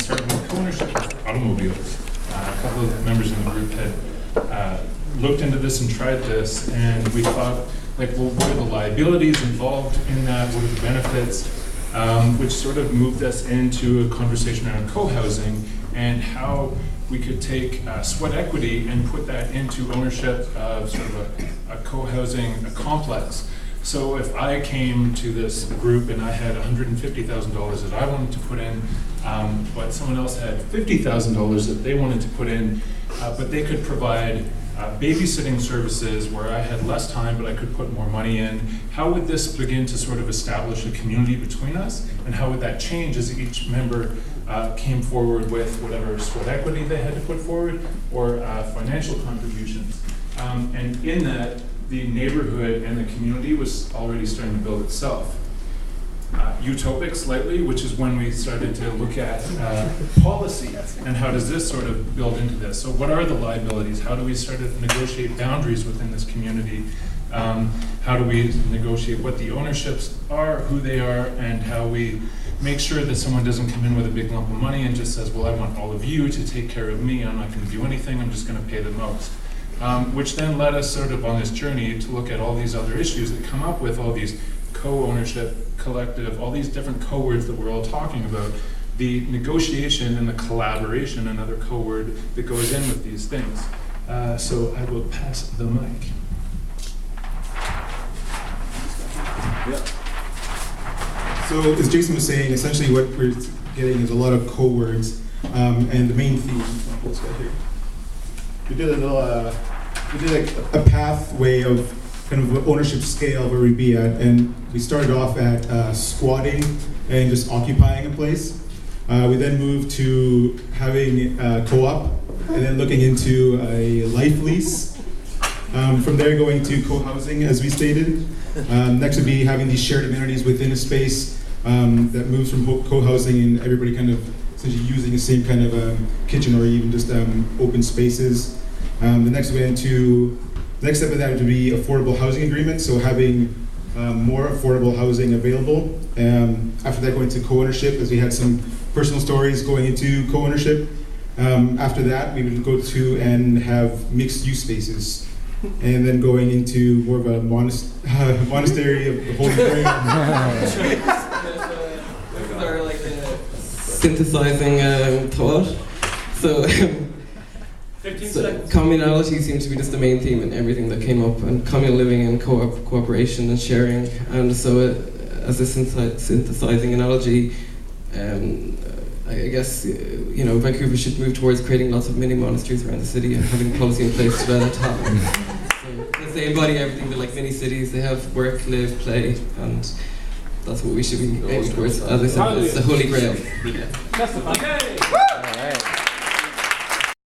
started with co-ownership of automobiles. A couple of members in the group had looked into this and tried this, and we thought, like, well, what are the liabilities involved in that? What are the benefits? Which sort of moved us into a conversation around co-housing and how we could take sweat equity and put that into ownership of sort of a co-housing complex. So if I came to this group and I had $150,000 that I wanted to put in, but someone else had $50,000 that they wanted to put in, but they could provide babysitting services where I had less time but I could put more money in, how would this begin to sort of establish a community between us? And how would that change as each member came forward with whatever sweat equity they had to put forward or financial contributions? And in that, the neighborhood and the community was already starting to build itself. Utopic slightly, which is when we started to look at policy and how does this sort of build into this. So what are the liabilities? How do we start to negotiate boundaries within this community? How do we negotiate what the ownerships are, who they are, and how we make sure that someone doesn't come in with a big lump of money and just says, well, I want all of you to take care of me, I'm not going to do anything, I'm just going to pay the most. Which then led us sort of on this journey to look at all these other issues that come up with all these co-ownership, collective, all these different co-words that we're all talking about, the negotiation and the collaboration, another co-word that goes in with these things. So I will pass the mic. Yeah. So as Jason was saying, essentially what we're getting is a lot of co-words, and the main theme, this guy here. We did a pathway of kind of ownership scale where we'd be at, and we started off at squatting and just occupying a place. We then moved to having co-op, and then looking into a life lease. From there going to co-housing, as we stated. Next would be having these shared amenities within a space that moves from co-housing and everybody kind of essentially using the same kind of kitchen or even just open spaces. The next step of that would be affordable housing agreements, so having more affordable housing available. After that, going to co-ownership, as we had some personal stories going into co-ownership. After that, we would go to and have mixed-use spaces. And then going into more of a monastery of the Holy Grail. This is our like synthesizing thought. So, communality seems to be just the main theme in everything that came up, and communal living and cooperation and sharing. And so, as a synthesizing analogy, I guess Vancouver should move towards creating lots of mini monasteries around the city and having policy in place to let it happen. So they embody everything. They're like mini cities. They have work, live, play, and that's what we should be aiming towards. As I said, it's the Holy Grail. Okay. All right.